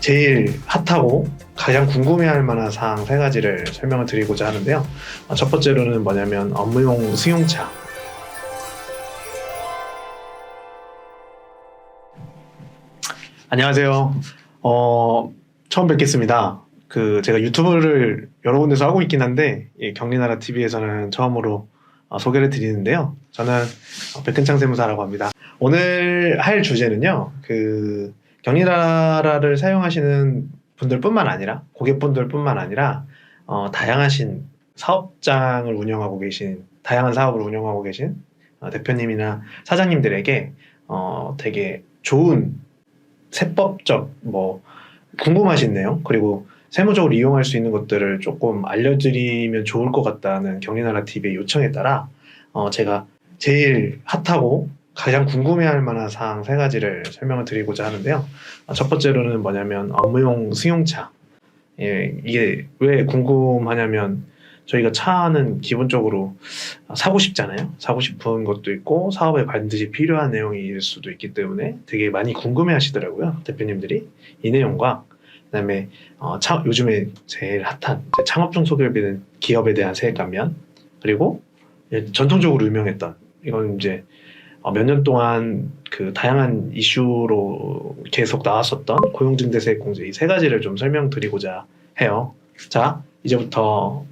제일 핫하고 가장 궁금해할 만한 사항 세 가지를 설명을 드리고자 하는데요. 첫 번째로는 뭐냐면 업무용 승용차. 안녕하세요. 처음 뵙겠습니다. 제가 유튜브를 여러 군데서 하고 있긴 한데 경리나라 TV에서는 처음으로 소개를 드리는데요. 저는 백근창 세무사라고 합니다. 오늘 할 주제는요. 경리나라를 사용하시는 분들뿐만 아니라 고객분들뿐만 아니라 다양하신 사업장을 운영하고 계신 다양한 사업을 운영하고 계신 대표님이나 사장님들에게 되게 좋은 세법적 궁금하신 내용 그리고 세무적으로 이용할 수 있는 것들을 조금 알려드리면 좋을 것 같다는 경리나라 TV의 요청에 따라 제가 제일 핫하고 가장 궁금해할 만한 사항 세 가지를 설명을 드리고자 하는데요. 첫 번째로는 뭐냐면 업무용 승용차. 이게 왜 궁금하냐면 저희가 차는 기본적으로 사고 싶잖아요. 사고 싶은 것도 있고 사업에 반드시 필요한 내용일 수도 있기 때문에 되게 많이 궁금해 하시더라고요. 대표님들이 이 내용과 그다음에 요즘에 제일 핫한 창업중 소개되는 기업에 대한 세액감면 그리고 전통적으로 유명했던 이건 이제 몇 년 동안 다양한 이슈로 계속 나왔었던 고용증대세액 공제 이 세 가지를 좀 설명드리고자 해요. 자, 이제부터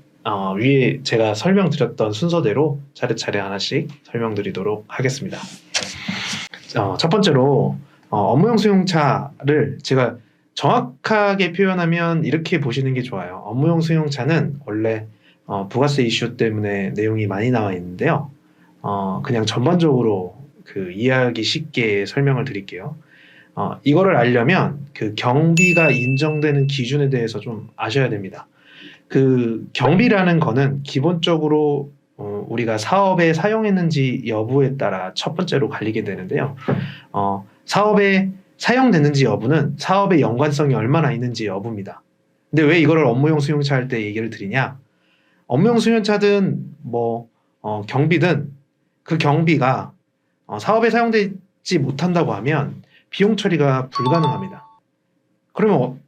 위에 제가 설명드렸던 순서대로 차례차례 하나씩 설명드리도록 하겠습니다. 첫 번째로 업무용 승용차를 제가 정확하게 표현하면 이렇게 보시는 게 좋아요. 업무용 승용차는 원래 부가세 이슈 때문에 내용이 많이 나와 있는데요. 그냥 전반적으로 이해하기 쉽게 설명을 드릴게요. 이거를 알려면 경비가 인정되는 기준에 대해서 좀 아셔야 됩니다. 경비라는 거는 기본적으로 우리가 사업에 사용했는지 여부에 따라 첫 번째로 갈리게 되는데요. 사업에 사용됐는지 여부는 사업의 연관성이 얼마나 있는지 여부입니다. 근데 왜 이거를 업무용 수용차 할 때 얘기를 드리냐? 업무용 수용차든 경비든 그 경비가 사업에 사용되지 못한다고 하면 비용 처리가 불가능합니다. 그러면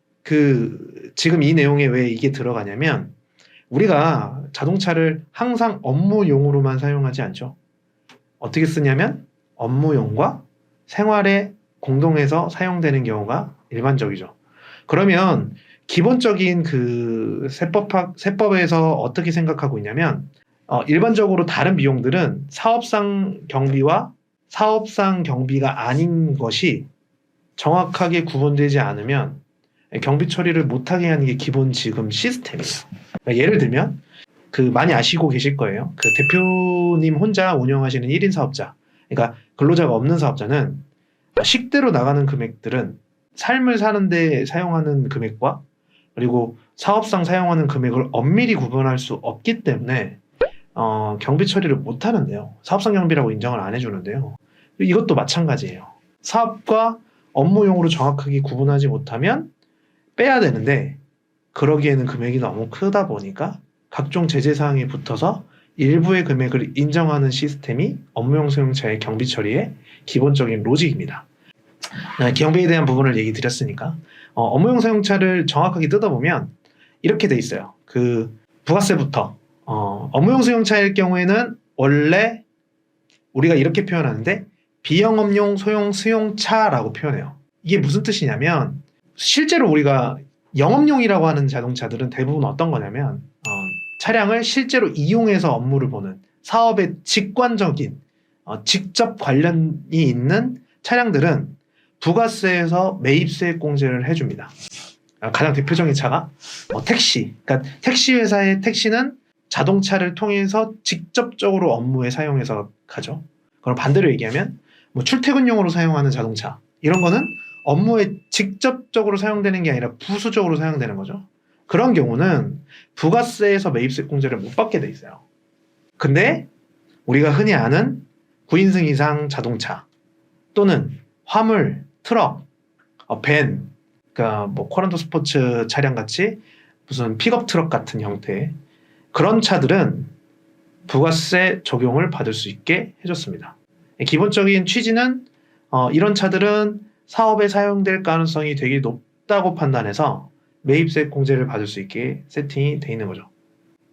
지금 이 내용에 왜 이게 들어가냐면 우리가 자동차를 항상 업무용으로만 사용하지 않죠. 어떻게 쓰냐면 업무용과 생활에 공동해서 사용되는 경우가 일반적이죠. 그러면 기본적인 세법에서 어떻게 생각하고 있냐면 일반적으로 다른 비용들은 사업상 경비와 사업상 경비가 아닌 것이 정확하게 구분되지 않으면 경비 처리를 못하게 하는 게 기본 지금 시스템이에요. 그러니까 예를 들면 많이 아시고 계실 거예요. 대표님 혼자 운영하시는 1인 사업자, 그러니까 근로자가 없는 사업자는 식대로 나가는 금액들은 삶을 사는데 사용하는 금액과 그리고 사업상 사용하는 금액을 엄밀히 구분할 수 없기 때문에 경비 처리를 못 하는데요. 사업상 경비라고 인정을 안 해주는데요. 이것도 마찬가지예요. 사업과 업무용으로 정확하게 구분하지 못하면 빼야 되는데 그러기에는 금액이 너무 크다 보니까 각종 제재 사항이 붙어서 일부의 금액을 인정하는 시스템이 업무용 승용차의 경비 처리의 기본적인 로직입니다. 경비에 대한 부분을 얘기 드렸으니까 업무용 승용차를 정확하게 뜯어보면 이렇게 돼 있어요. 부가세부터 업무용 승용차일 경우에는 원래 우리가 이렇게 표현하는데 비영업용 소형 승용차라고 표현해요. 이게 무슨 뜻이냐면 실제로 우리가 영업용이라고 하는 자동차들은 대부분 어떤 거냐면 차량을 실제로 이용해서 업무를 보는 사업의 직관적인 직접 관련이 있는 차량들은 부가세에서 매입세액 공제를 해줍니다. 가장 대표적인 차가 택시. 그러니까 택시 회사의 택시는 자동차를 통해서 직접적으로 업무에 사용해서 가죠. 그럼 반대로 얘기하면 출퇴근용으로 사용하는 자동차 이런 거는 업무에 직접적으로 사용되는 게 아니라 부수적으로 사용되는 거죠. 그런 경우는 부가세에서 매입세 공제를 못 받게 돼 있어요. 근데 우리가 흔히 아는 9인승 이상 자동차 또는 화물, 트럭, 밴, 그러니까 코란도 스포츠 차량 같이 무슨 픽업 트럭 같은 형태 그런 차들은 부가세 적용을 받을 수 있게 해줬습니다. 기본적인 취지는 이런 차들은 사업에 사용될 가능성이 되게 적다고 판단해서 매입세 공제를 받을 수 있게 세팅이 돼 있는 거죠.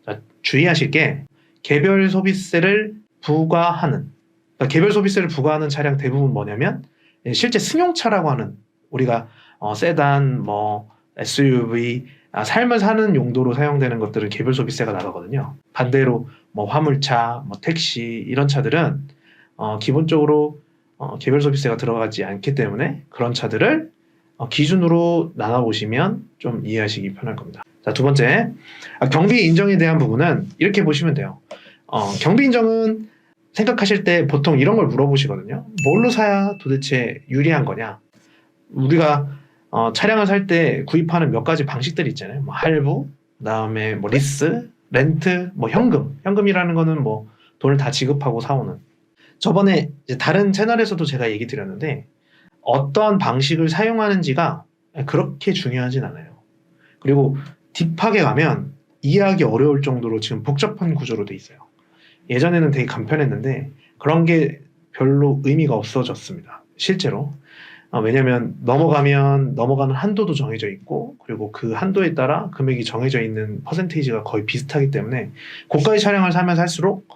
자, 주의하실 게 개별 소비세를 부과하는, 그러니까 개별 소비세를 부과하는 차량 대부분 뭐냐면 실제 승용차라고 하는, 우리가 세단, 뭐 SUV, 삶을 사는 용도로 사용되는 것들은 개별 소비세가 나가거든요. 반대로 뭐 화물차, 뭐 택시 이런 차들은 기본적으로 개별 소비세가 들어가지 않기 때문에 그런 차들을 기준으로 나눠보시면 좀 이해하시기 편할 겁니다. 자, 두 번째, 경비 인정에 대한 부분은 이렇게 보시면 돼요. 경비 인정은 생각하실 때 보통 이런 걸 물어보시거든요. 뭘로 사야 도대체 유리한 거냐? 우리가 차량을 살 때 구입하는 몇 가지 방식들이 있잖아요. 뭐 할부, 그다음에 뭐 리스, 렌트, 뭐 현금. 현금이라는 거는 뭐 돈을 다 지급하고 사오는. 저번에 이제 다른 채널에서도 제가 얘기 드렸는데 어떠한 방식을 사용하는지가 그렇게 중요하진 않아요. 그리고 딥하게 가면 이해하기 어려울 정도로 지금 복잡한 구조로 돼 있어요. 예전에는 되게 간편했는데 그런 게 별로 의미가 없어졌습니다. 실제로. 왜냐면 넘어가는 한도도 정해져 있고, 그리고 그 한도에 따라 금액이 정해져 있는 퍼센테이지가 거의 비슷하기 때문에 고가의 차량을 사면 살수록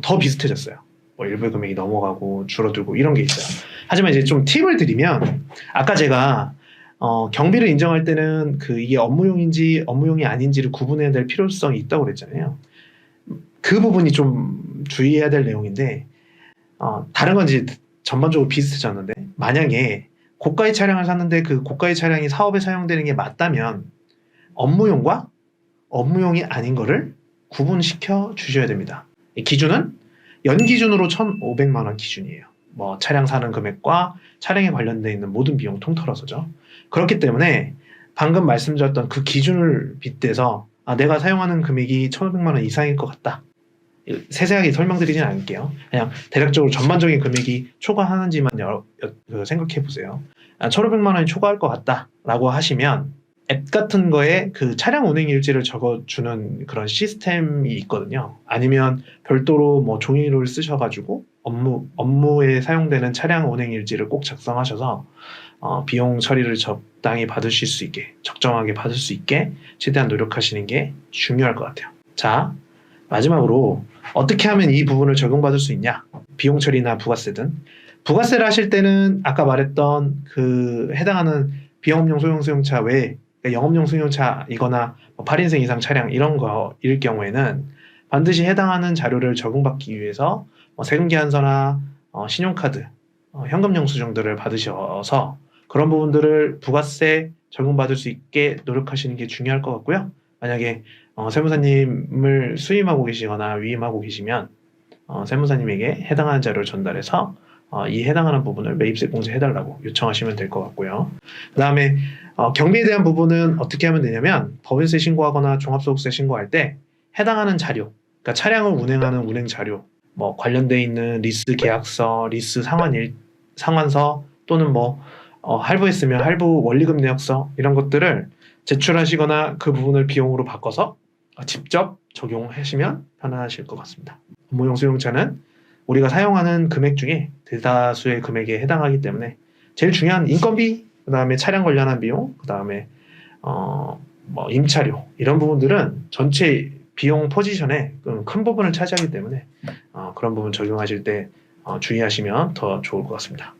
더 비슷해졌어요. 뭐 일부 금액이 넘어가고 줄어들고 이런 게 있어요. 하지만 이제 좀 팁을 드리면, 아까 제가 경비를 인정할 때는 이게 업무용인지 업무용이 아닌지를 구분해야 될 필요성이 있다고 그랬잖아요. 그 부분이 좀 주의해야 될 내용인데, 다른 건 이제 전반적으로 비슷해졌는데, 만약에 고가의 차량을 샀는데 그 고가의 차량이 사업에 사용되는 게 맞다면 업무용과 업무용이 아닌 거를 구분시켜 주셔야 됩니다. 이 기준은 연기준으로 1,500만 원 기준이에요. 뭐 차량 사는 금액과 차량에 관련되어 있는 모든 비용 통틀어서죠. 그렇기 때문에 방금 말씀드렸던 그 기준을 빗대서 내가 사용하는 금액이 1,500만 원 이상일 것 같다. 세세하게 설명드리진 않을게요. 그냥 대략적으로 전반적인 금액이 초과하는지만 생각해 보세요. 1,500만 원이 초과할 것 같다라고 하시면 앱 같은 거에 그 차량 운행 일지를 적어주는 그런 시스템이 있거든요. 아니면 별도로 뭐 종이를 쓰셔가지고 업무에 사용되는 차량 운행 일지를 꼭 작성하셔서 비용 처리를 적당히 받으실 수 있게, 적정하게 받을 수 있게 최대한 노력하시는 게 중요할 것 같아요. 자, 마지막으로 어떻게 하면 이 부분을 적용받을 수 있냐? 비용 처리나 부가세든. 부가세를 하실 때는 아까 말했던 해당하는 비영업용 소형 수용차 외에, 그러니까 영업용 승용차이거나 8인승 이상 차량 이런 거일 경우에는 반드시 해당하는 자료를 적용받기 위해서 세금계산서나 신용카드, 현금 영수증들을 받으셔서 그런 부분들을 부가세 적용받을 수 있게 노력하시는 게 중요할 것 같고요. 만약에 세무사님을 수임하고 계시거나 위임하고 계시면 세무사님에게 해당하는 자료를 전달해서 이 해당하는 부분을 매입세 공제해달라고 요청하시면 될 것 같고요. 그 다음에 경비에 대한 부분은 어떻게 하면 되냐면, 법인세 신고하거나 종합소득세 신고할 때 해당하는 자료, 그러니까 차량을 운행하는 운행 자료, 뭐 관련돼 있는 리스 계약서, 리스 상환서, 또는 할부했으면 할부 원리금 내역서, 이런 것들을 제출하시거나 그 부분을 비용으로 바꿔서 직접 적용하시면 편하실 것 같습니다. 업무용 수용차는 우리가 사용하는 금액 중에 대다수의 금액에 해당하기 때문에 제일 중요한 인건비, 그 다음에 차량 관련한 비용, 그 다음에 임차료, 이런 부분들은 전체 비용 포지션에 큰 부분을 차지하기 때문에 그런 부분 적용하실 때 주의하시면 더 좋을 것 같습니다.